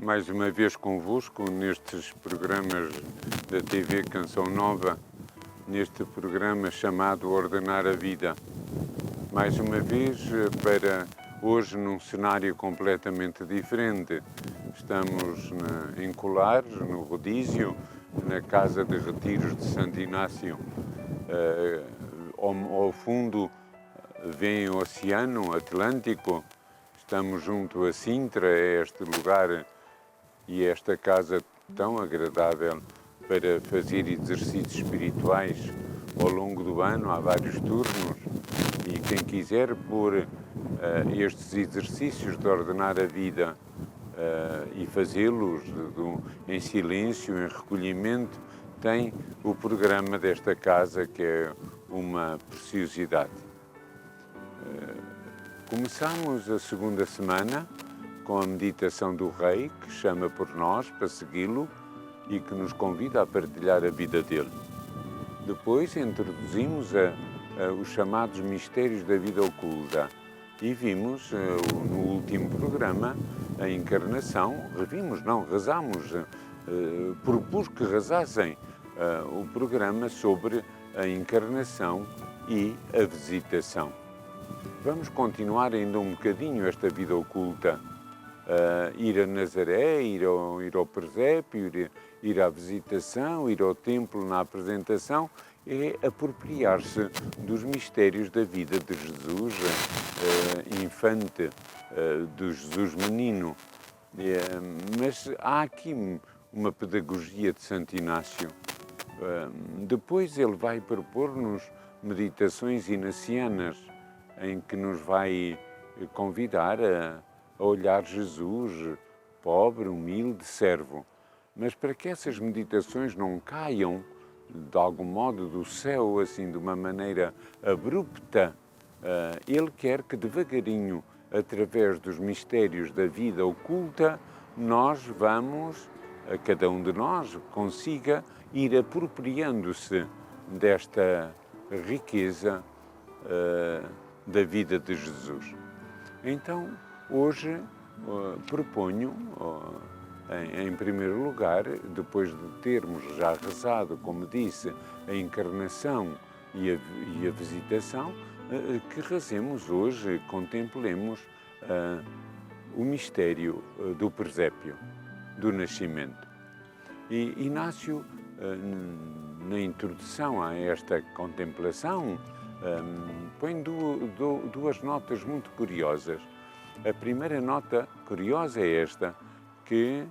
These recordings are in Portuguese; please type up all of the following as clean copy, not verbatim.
mais uma vez convosco nestes programas da TV Canção Nova, neste programa chamado Ordenar a Vida. Mais uma vez, para hoje num cenário completamente diferente. Estamos em Colares, no Rodízio, na Casa de Retiros de Santo Inácio. Ao fundo vem o Oceano Atlântico. Estamos junto a Sintra, é este lugar e esta casa tão agradável para fazer exercícios espirituais ao longo do ano. Há vários turnos e quem quiser pôr estes exercícios de ordenar a vida e fazê-los em silêncio, em recolhimento, tem o programa desta casa, que é uma preciosidade. Começamos a segunda semana com a meditação do Rei, que chama por nós para segui-lo e que nos convida a partilhar a vida dele. Depois introduzimos os chamados mistérios da vida oculta e vimos no último programa a encarnação, rezámos, propus que rezassem o programa sobre a encarnação e a visitação. Vamos continuar ainda um bocadinho esta vida oculta, ir a Nazaré, ir ao presépio, ir à visitação, ir ao templo na apresentação, é apropriar-se dos mistérios da vida de Jesus infante, do Jesus menino. Mas há aqui uma pedagogia de Santo Inácio. Depois ele vai propor-nos meditações inacianas, em que nos vai convidar a olhar Jesus, pobre, humilde, servo. Mas para que essas meditações não caiam, de algum modo, do céu, assim, de uma maneira abrupta, ele quer que devagarinho, através dos mistérios da vida oculta, nós vamos, cada um de nós, consiga ir apropriando-se desta riqueza da vida de Jesus. Então, hoje proponho, em primeiro lugar, depois de termos já rezado, como disse, a encarnação e a visitação, que rezemos hoje, contemplemos o mistério do presépio, do nascimento. E Inácio, na introdução a esta contemplação, põe duas notas muito curiosas. A primeira nota curiosa é esta, que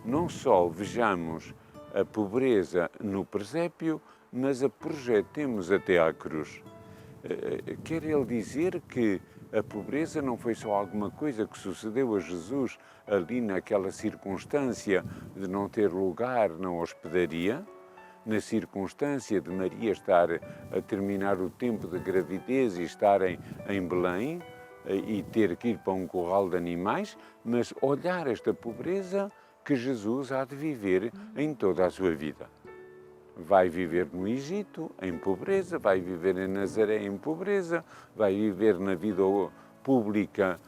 não só vejamos a pobreza no presépio, mas a projetemos até à cruz. Quer ele dizer que a pobreza não foi só alguma coisa que sucedeu a Jesus ali naquela circunstância de não ter lugar na hospedaria, na circunstância de Maria estar a terminar o tempo de gravidez e estar em Belém e ter que ir para um curral de animais, mas olhar esta pobreza que Jesus há de viver em toda a sua vida. Vai viver no Egito em pobreza, vai viver em Nazaré em pobreza, vai viver na vida pública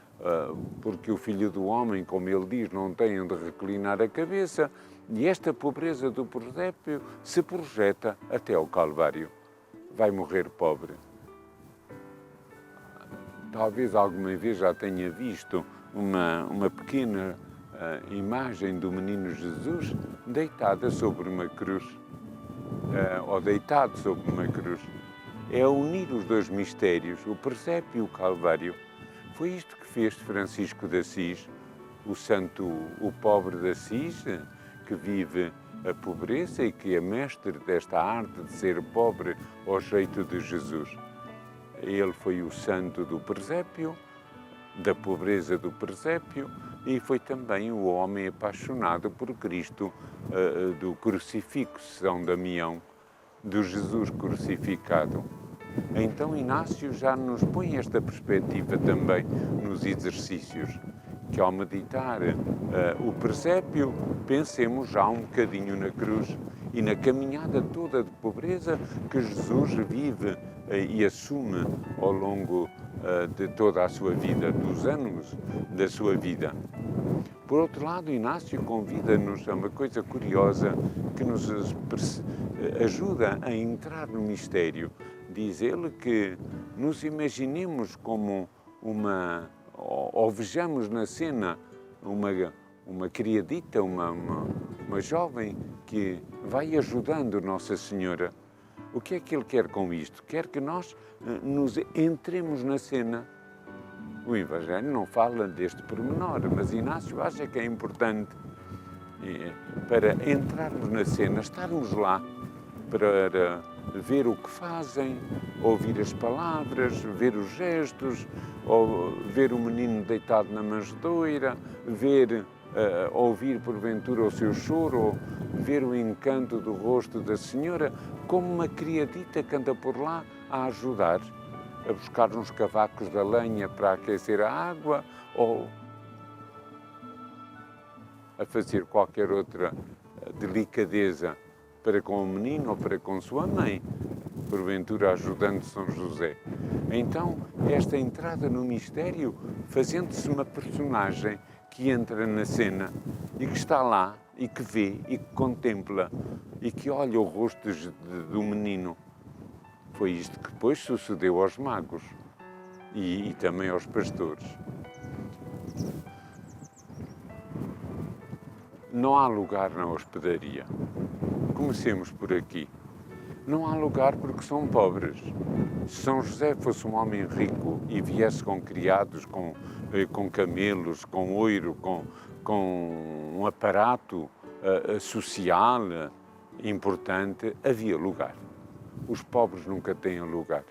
porque o Filho do Homem, como ele diz, não tem onde reclinar a cabeça. E esta pobreza do presépio se projeta até ao Calvário. Vai morrer pobre. Talvez alguma vez já tenha visto uma pequena imagem do menino Jesus deitada sobre uma cruz, ou deitado sobre uma cruz. É unir os dois mistérios, o presépio e o Calvário. Foi isto que fez Francisco de Assis, o pobre de Assis, que vive a pobreza e que é mestre desta arte de ser pobre ao jeito de Jesus. Ele foi o santo do presépio, da pobreza do presépio, e foi também o homem apaixonado por Cristo do crucifixo, São Damião, do Jesus crucificado. Então Inácio já nos põe esta perspectiva também nos exercícios, que ao meditar o presépio, pensemos já um bocadinho na cruz e na caminhada toda de pobreza que Jesus vive e assume ao longo de toda a sua vida, dos anos da sua vida. Por outro lado, Inácio convida-nos a uma coisa curiosa que nos ajuda a entrar no mistério. Diz ele que nos imaginemos como ou vejamos na cena uma criadita, uma jovem que vai ajudando Nossa Senhora. O que é que ele quer com isto? Quer que nós nos entremos na cena. O Evangelho não fala deste pormenor, mas Inácio acha que é importante para entrarmos na cena, estarmos lá para ver o que fazem, ouvir as palavras, ver os gestos, ou ver o menino deitado na manjedoura, ouvir porventura o seu choro, ou ver o encanto do rosto da Senhora, como uma criadita que anda por lá a ajudar, a buscar uns cavacos da lenha para aquecer a água, ou a fazer qualquer outra delicadeza para com o menino ou para com sua mãe, porventura ajudando São José. Então, esta entrada no mistério, fazendo-se uma personagem que entra na cena e que está lá, e que vê, e que contempla, e que olha o rosto do menino. Foi isto que depois sucedeu aos magos e também aos pastores. Não há lugar na hospedaria. Comecemos por aqui. Não há lugar porque são pobres. Se São José fosse um homem rico e viesse com criados, com camelos, com ouro, com um aparato social importante, havia lugar. Os pobres nunca têm lugar.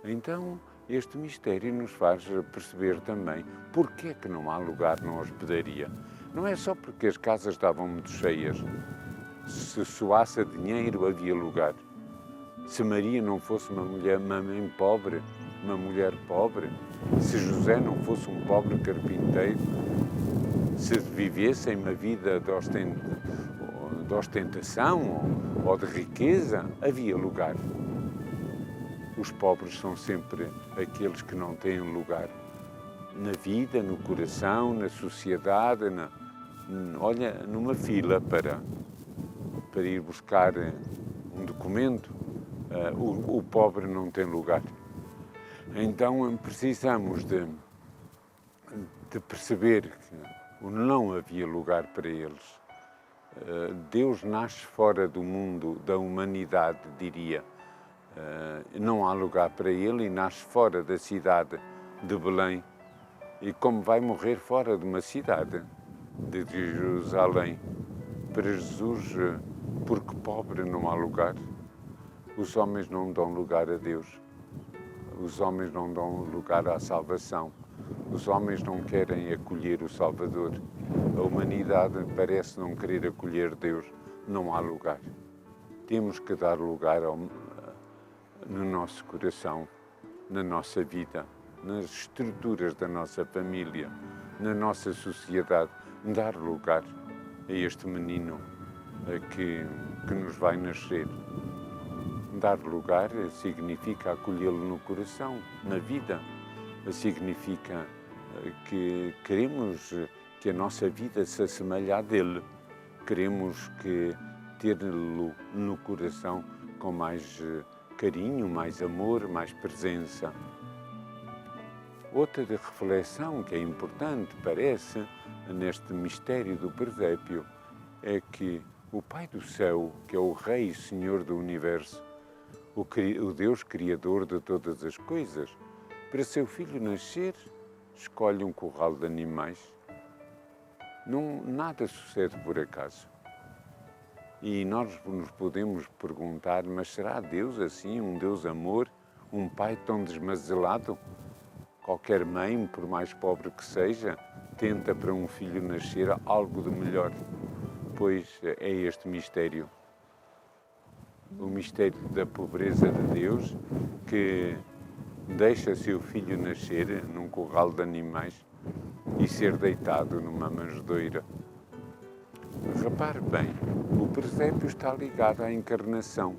Então, este mistério nos faz perceber também porque é que não há lugar na hospedaria. Não é só porque as casas estavam muito cheias. Se soasse a dinheiro, havia lugar. Se Maria não fosse uma mãe pobre, uma mulher pobre, se José não fosse um pobre carpinteiro, se vivessem uma vida de ostentação ou de riqueza, havia lugar. Os pobres são sempre aqueles que não têm lugar na vida, no coração, na sociedade, numa fila para ir buscar um documento, o pobre não tem lugar. Então precisamos de perceber que não havia lugar para eles. Deus nasce fora do mundo, da humanidade, diria. Não há lugar para ele e nasce fora da cidade de Belém. E como vai morrer fora de uma cidade, de Jerusalém, para Jesus, porque pobre não há lugar. Os homens não dão lugar a Deus. Os homens não dão lugar à salvação. Os homens não querem acolher o Salvador. A humanidade parece não querer acolher Deus. Não há lugar. Temos que dar lugar no nosso coração, na nossa vida, nas estruturas da nossa família, na nossa sociedade. Dar lugar a este menino que nos vai nascer. Dar lugar significa acolhê-lo no coração, na vida. Significa que queremos que a nossa vida se assemelhe à dele. Queremos tê-lo no coração com mais carinho, mais amor, mais presença. Outra de reflexão que é importante, parece, neste mistério do presépio, é que o Pai do Céu, que é o Rei e Senhor do Universo, o Deus Criador de todas as coisas, para seu filho nascer, escolhe um curral de animais. Nada sucede por acaso. E nós nos podemos perguntar, mas será Deus assim, um Deus amor, um Pai tão desmazelado? Qualquer mãe, por mais pobre que seja, tenta para um filho nascer algo de melhor. Pois é este mistério. O mistério da pobreza de Deus, que deixa seu filho nascer num curral de animais e ser deitado numa manjedoura. Repare bem, o presépio está ligado à encarnação,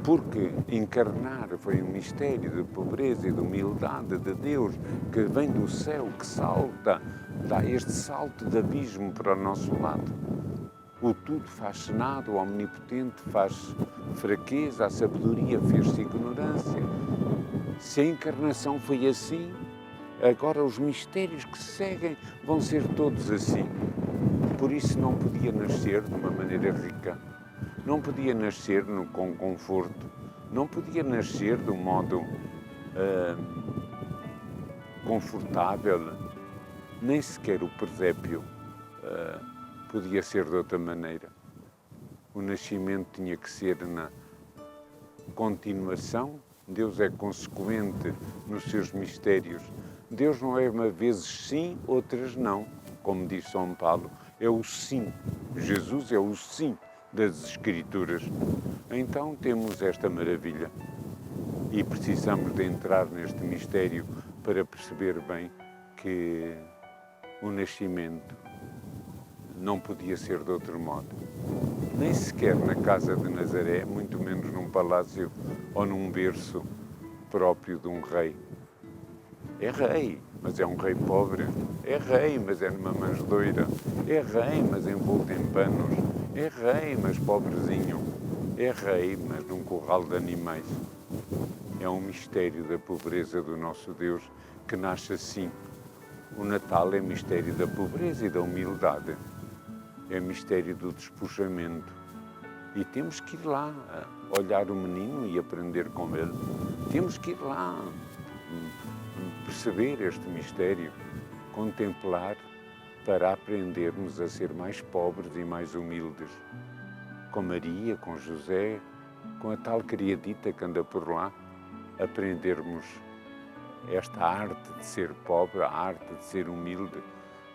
porque encarnar foi um mistério de pobreza e de humildade de Deus que vem do céu, que salta dá este salto de abismo para o nosso lado. O tudo faz Senado, o Omnipotente faz fraqueza, a sabedoria fez-se ignorância. Se a encarnação foi assim, agora os mistérios que se seguem vão ser todos assim. Por isso não podia nascer de uma maneira rica, não podia nascer com conforto, não podia nascer de um modo confortável, nem sequer o presépio podia ser de outra maneira. O nascimento tinha que ser na continuação. Deus é consequente nos seus mistérios. Deus não é uma vezes sim, outras não, como diz São Paulo, é o sim. Jesus é o sim das Escrituras. Então temos esta maravilha e precisamos de entrar neste mistério para perceber bem que o nascimento não podia ser de outro modo. Nem sequer na casa de Nazaré, muito menos num palácio ou num berço próprio de um rei. É rei, mas é um rei pobre. É rei, mas é numa manjedoura. É rei, mas envolto em panos. É rei, mas pobrezinho. É rei, mas num curral de animais. É um mistério da pobreza do nosso Deus que nasce assim. O Natal é mistério da pobreza e da humildade. É mistério do despojamento. E temos que ir lá, olhar o menino e aprender com ele. Temos que ir lá, perceber este mistério, contemplar para aprendermos a ser mais pobres e mais humildes. Com Maria, com José, com a tal criadita que anda por lá, aprendermos esta arte de ser pobre, a arte de ser humilde,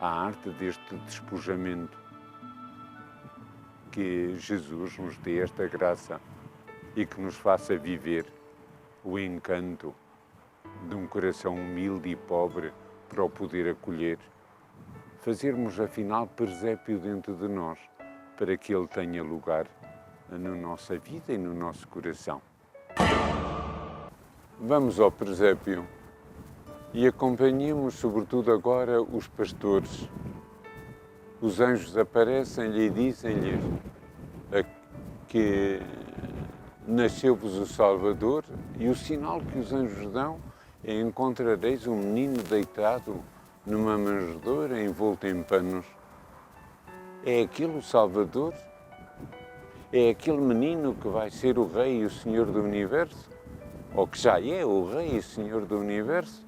a arte deste despojamento. Que Jesus nos dê esta graça e que nos faça viver o encanto de um coração humilde e pobre para o poder acolher. Fazermos, afinal, presépio dentro de nós, para que ele tenha lugar na nossa vida e no nosso coração. Vamos ao presépio e acompanhemos, sobretudo agora, os pastores. Os anjos aparecem-lhe e dizem-lhes que nasceu-vos o Salvador, e o sinal que os anjos dão é: encontrareis um menino deitado numa manjedoura envolto em panos. É aquele o Salvador? É aquele menino que vai ser o Rei e o Senhor do Universo? Ou que já é o Rei e o Senhor do Universo?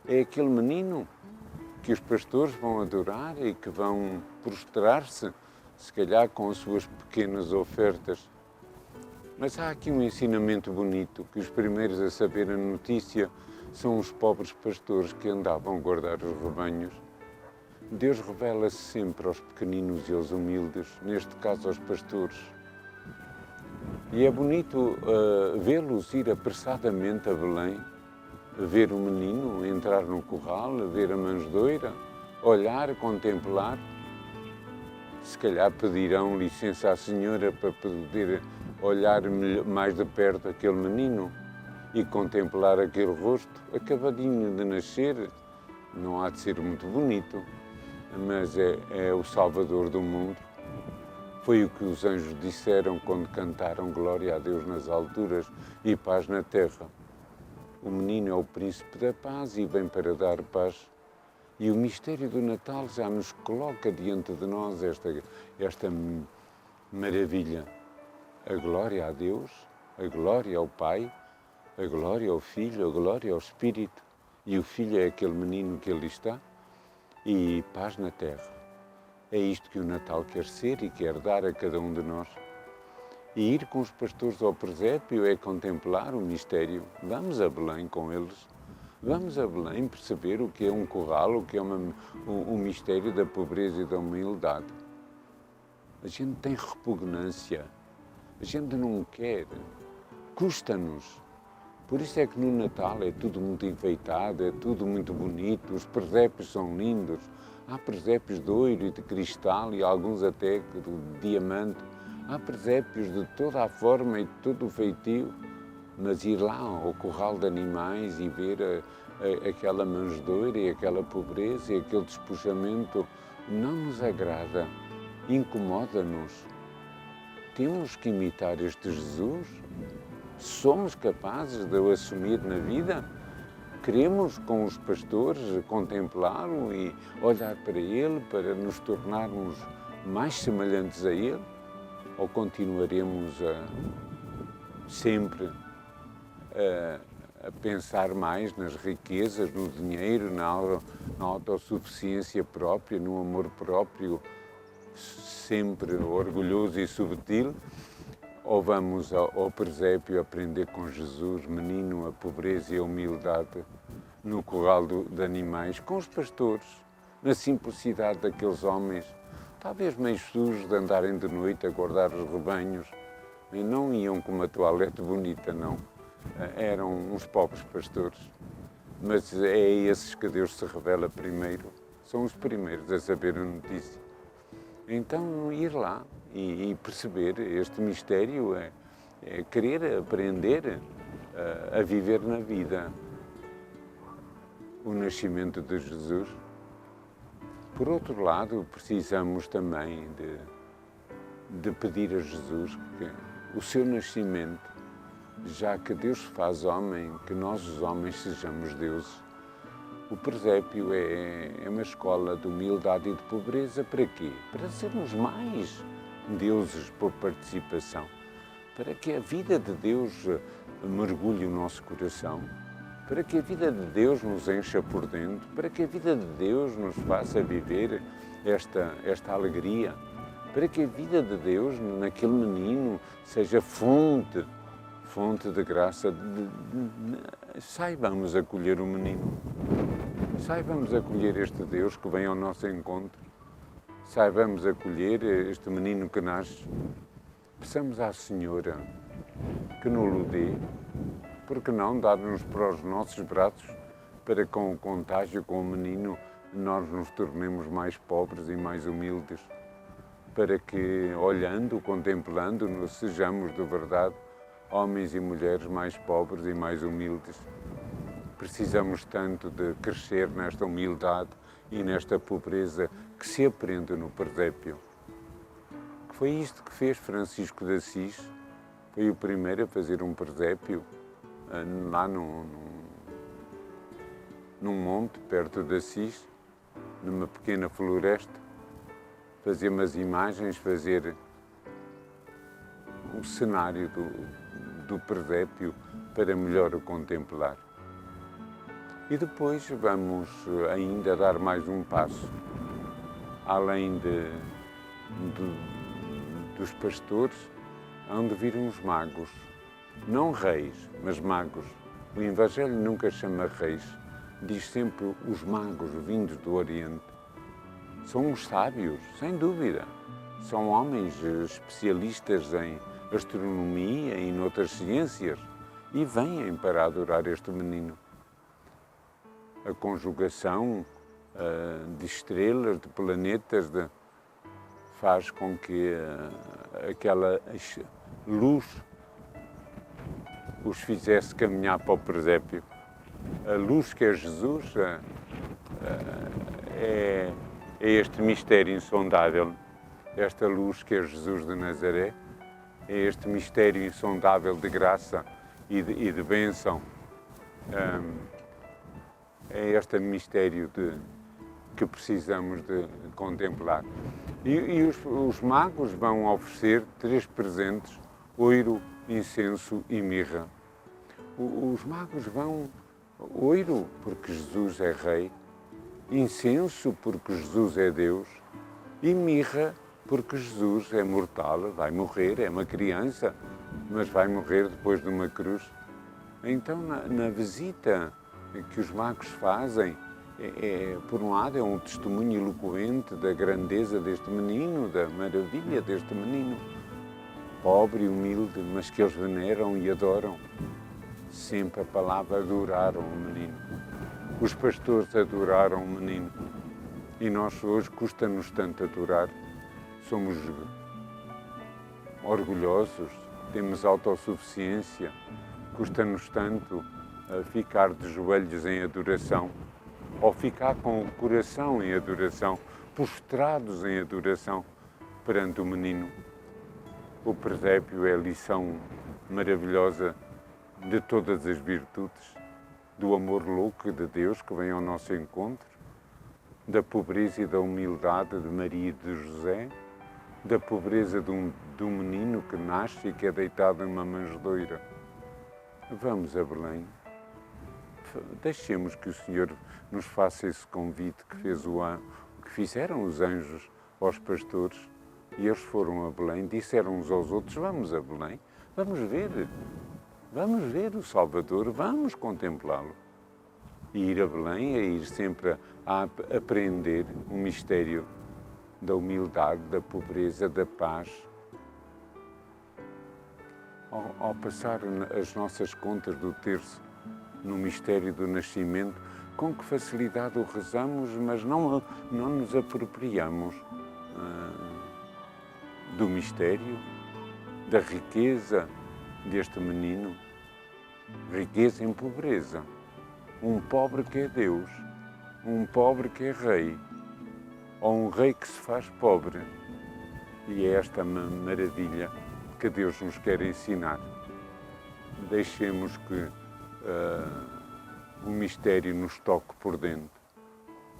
É aquele menino que os pastores vão adorar e que vão prostrar-se, se calhar com as suas pequenas ofertas. Mas há aqui um ensinamento bonito, que os primeiros a saber a notícia são os pobres pastores que andavam a guardar os rebanhos. Deus revela-se sempre aos pequeninos e aos humildes, neste caso aos pastores. E é bonito vê-los ir apressadamente a Belém, ver o menino entrar no curral, ver a manjedoura, olhar, contemplar. Se calhar pedirão licença à senhora para poder olhar mais de perto aquele menino e contemplar aquele rosto acabadinho de nascer. Não há de ser muito bonito, mas é o Salvador do mundo. Foi o que os anjos disseram quando cantaram glória a Deus nas alturas e paz na terra. O menino é o príncipe da paz e vem para dar paz. E o mistério do Natal já nos coloca diante de nós esta maravilha. A glória a Deus, a glória ao Pai, a glória ao Filho, a glória ao Espírito. E o Filho é aquele menino que ali está. E paz na terra. É isto que o Natal quer ser e quer dar a cada um de nós. E ir com os pastores ao presépio é contemplar o mistério. Vamos a Belém com eles. Vamos a Belém perceber o que é um curral, o que é um mistério da pobreza e da humildade. A gente tem repugnância. A gente não quer. Custa-nos. Por isso é que no Natal é tudo muito enfeitado, é tudo muito bonito, os presépios são lindos. Há presépios de ouro e de cristal e alguns até de diamante. Há presépios de toda a forma e de todo o feitio, mas ir lá ao curral de animais e ver aquela manjedoura e aquela pobreza e aquele despojamento não nos agrada, incomoda-nos. Temos que imitar este Jesus? Somos capazes de o assumir na vida? Queremos, com os pastores, contemplá-lo e olhar para ele para nos tornarmos mais semelhantes a ele? Ou continuaremos sempre a pensar mais nas riquezas, no dinheiro, na autossuficiência própria, no amor próprio, sempre orgulhoso e subtil? Ou vamos ao presépio aprender com Jesus, menino, a pobreza e a humildade, no curral de animais, com os pastores, na simplicidade daqueles homens, talvez meio sujos de andarem de noite a guardar os rebanhos, e não iam com uma toalete bonita, não. Eram uns pobres pastores, mas é a esses que Deus se revela primeiro, são os primeiros a saber a notícia. Então, ir lá e perceber este mistério é querer aprender a viver na vida o nascimento de Jesus. Por outro lado, precisamos também de pedir a Jesus que o seu nascimento, já que Deus se faz homem, que nós os homens sejamos deuses. O presépio é uma escola de humildade e de pobreza para quê? Para sermos mais deuses por participação, para que a vida de Deus mergulhe o nosso coração, para que a vida de Deus nos encha por dentro, para que a vida de Deus nos faça viver esta alegria, para que a vida de Deus naquele menino seja fonte de graça. Saibamos acolher o menino, saibamos acolher este Deus que vem ao nosso encontro, saibamos acolher este menino que nasce. Peçamos à Senhora que nos o dê, porque não dar-nos para os nossos braços, para com o contágio, com o menino, nós nos tornemos mais pobres e mais humildes, para que, olhando, contemplando-nos, sejamos de verdade homens e mulheres mais pobres e mais humildes. Precisamos tanto de crescer nesta humildade e nesta pobreza que se aprende no presépio. Foi isto que fez Francisco de Assis, foi o primeiro a fazer um presépio lá num monte perto de Assis, numa pequena floresta, fazer umas imagens, fazer um cenário do presépio para melhor o contemplar. E depois vamos ainda dar mais um passo, além dos pastores, hão de vir uns magos, não reis, mas magos. O Evangelho nunca chama reis, diz sempre os magos vindos do Oriente. São os sábios, sem dúvida. São homens especialistas em astronomia e noutras ciências e vêm para adorar este menino. A conjugação de estrelas, de planetas, faz com que aquela luz os fizesse caminhar para o presépio. A luz que é Jesus é este mistério insondável. Esta luz que é Jesus de Nazaré é este mistério insondável de graça e de bênção. É este mistério que precisamos de contemplar. E os magos vão oferecer 3 presentes, ouro, incenso e mirra. Os magos vão ouro, porque Jesus é rei, incenso, porque Jesus é Deus, e mirra, porque Jesus é mortal, vai morrer, é uma criança, mas vai morrer depois de uma cruz. Então, na visita que os magos fazem, por um lado, é um testemunho eloquente da grandeza deste menino, da maravilha deste menino, pobre e humilde, mas que eles veneram e adoram. Sempre a palavra adoraram o menino. Os pastores adoraram o menino. E nós hoje custa-nos tanto adorar. Somos orgulhosos, temos autossuficiência, custa-nos tanto ficar de joelhos em adoração, ou ficar com o coração em adoração, prostrados em adoração perante o menino. O presépio é a lição maravilhosa de todas as virtudes, do amor louco de Deus que vem ao nosso encontro, da pobreza e da humildade de Maria e de José, da pobreza de um menino que nasce e que é deitado em uma manjedoura. Vamos a Belém. Deixemos que o Senhor nos faça esse convite que fizeram os anjos aos pastores, e eles foram a Belém, disseram uns aos outros: vamos a Belém, vamos ver o Salvador, vamos contemplá-lo. E ir a Belém é ir sempre a aprender o mistério da humildade, da pobreza, da paz. Ao passar as nossas contas do terço no mistério do nascimento, com que facilidade o rezamos, mas não nos apropriamos do mistério, da riqueza deste menino. Riqueza em pobreza. Um pobre que é Deus, um pobre que é rei, ou um rei que se faz pobre. E é esta maravilha que Deus nos quer ensinar. Deixemos que o mistério nos toque por dentro.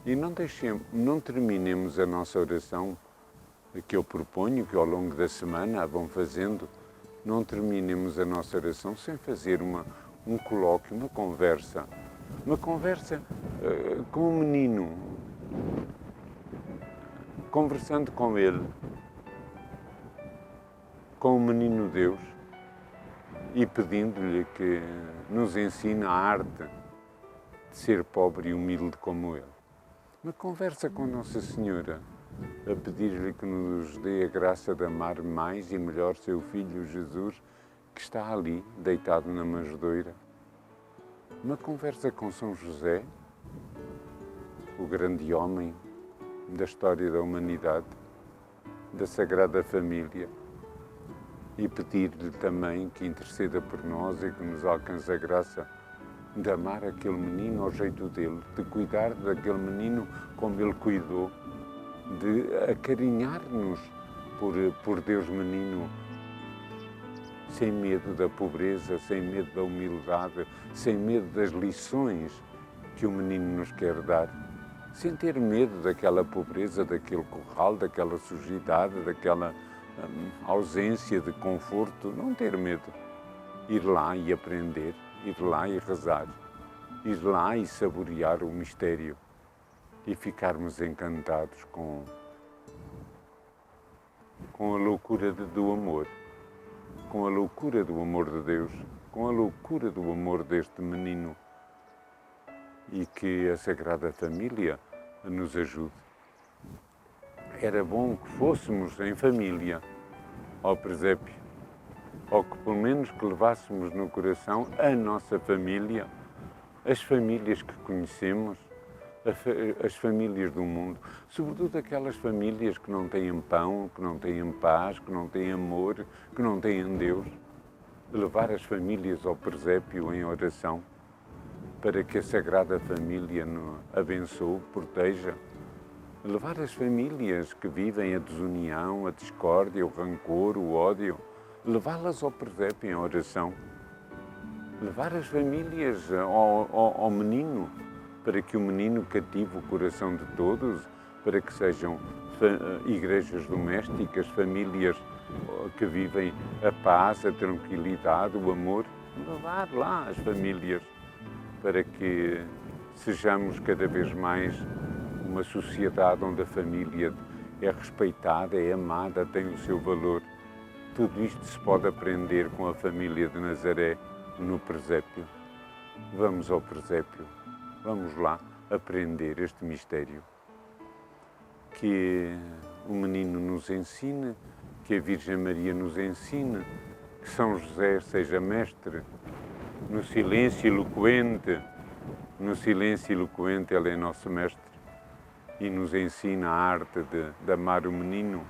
E não terminemos a nossa oração, que eu proponho, que ao longo da semana a vão fazendo, não terminemos a nossa oração sem fazer um colóquio, uma conversa com o menino, conversando com ele, com o menino Deus, e pedindo-lhe que nos ensine a arte de ser pobre e humilde como ele. Uma conversa com Nossa Senhora, a pedir-lhe que nos dê a graça de amar mais e melhor seu Filho Jesus, que está ali, deitado na manjedoura. Uma conversa com São José, o grande homem da história da humanidade, da Sagrada Família, e pedir-lhe também que interceda por nós e que nos alcance a graça de amar aquele menino ao jeito dele, de cuidar daquele menino como ele cuidou, de acarinhar-nos por Deus menino, sem medo da pobreza, sem medo da humildade, sem medo das lições que o menino nos quer dar, sem ter medo daquela pobreza, daquele curral, daquela sujidade, daquela ausência de conforto, não ter medo. Ir lá e aprender, ir lá e rezar, ir lá e saborear o mistério e ficarmos encantados com a loucura do amor, com a loucura do amor de Deus, com a loucura do amor deste menino, e que a Sagrada Família nos ajude. Era bom que fôssemos em família ao presépio, ou que pelo menos que levássemos no coração a nossa família, as famílias que conhecemos, as famílias do mundo, sobretudo aquelas famílias que não têm pão, que não têm paz, que não têm amor, que não têm Deus. Levar as famílias ao presépio em oração, para que a Sagrada Família nos abençoe, proteja. Levar as famílias que vivem a desunião, a discórdia, o rancor, o ódio, levá-las ao presépio em oração. Levar as famílias ao menino, para que o menino cative o coração de todos, para que sejam igrejas domésticas, famílias que vivem a paz, a tranquilidade, o amor. Levar lá as famílias, para que sejamos cada vez mais uma sociedade onde a família é respeitada, é amada, tem o seu valor. Tudo isto se pode aprender com a família de Nazaré no presépio. Vamos ao presépio, vamos lá aprender este mistério. Que o menino nos ensine, que a Virgem Maria nos ensine, que São José seja mestre no silêncio eloquente. No silêncio eloquente ele é nosso mestre e nos ensina a arte de amar o menino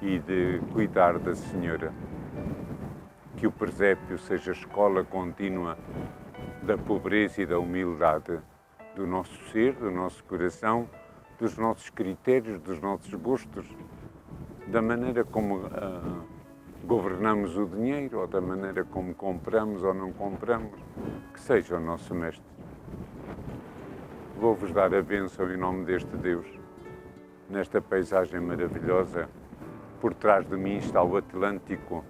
e de cuidar da Senhora. Que o presépio seja escola contínua da pobreza e da humildade do nosso ser, do nosso coração, dos nossos critérios, dos nossos gostos, da maneira como governamos o dinheiro ou da maneira como compramos ou não compramos, que seja o nosso Mestre. Vou-vos dar a bênção em nome deste Deus, nesta paisagem maravilhosa. Por trás de mim está o Atlântico,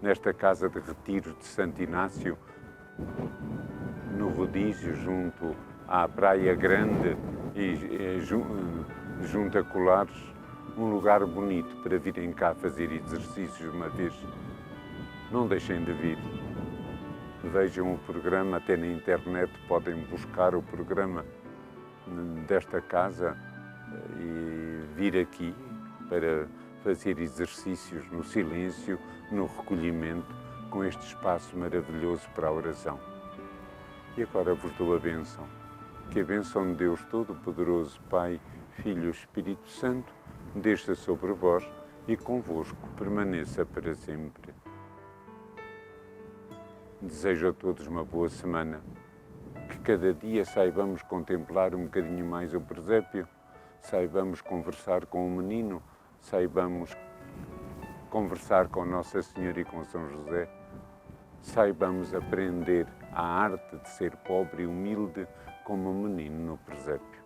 nesta casa de retiros de Santo Inácio, no Rodízio, junto à Praia Grande e junto a Colares, um lugar bonito para virem cá fazer exercícios uma vez. Não deixem de vir. Vejam o programa, até na internet podem buscar o programa desta casa e vir aqui para fazer exercícios no silêncio, no recolhimento, com este espaço maravilhoso para a oração. E agora vos dou a bênção. Que a bênção de Deus Todo-Poderoso, Pai, Filho e Espírito Santo, desça sobre vós e convosco permaneça para sempre. Desejo a todos uma boa semana, que cada dia saibamos contemplar um bocadinho mais o presépio, saibamos conversar com o menino, saibamos conversar com Nossa Senhora e com São José, saibamos aprender a arte de ser pobre e humilde como um menino no presépio.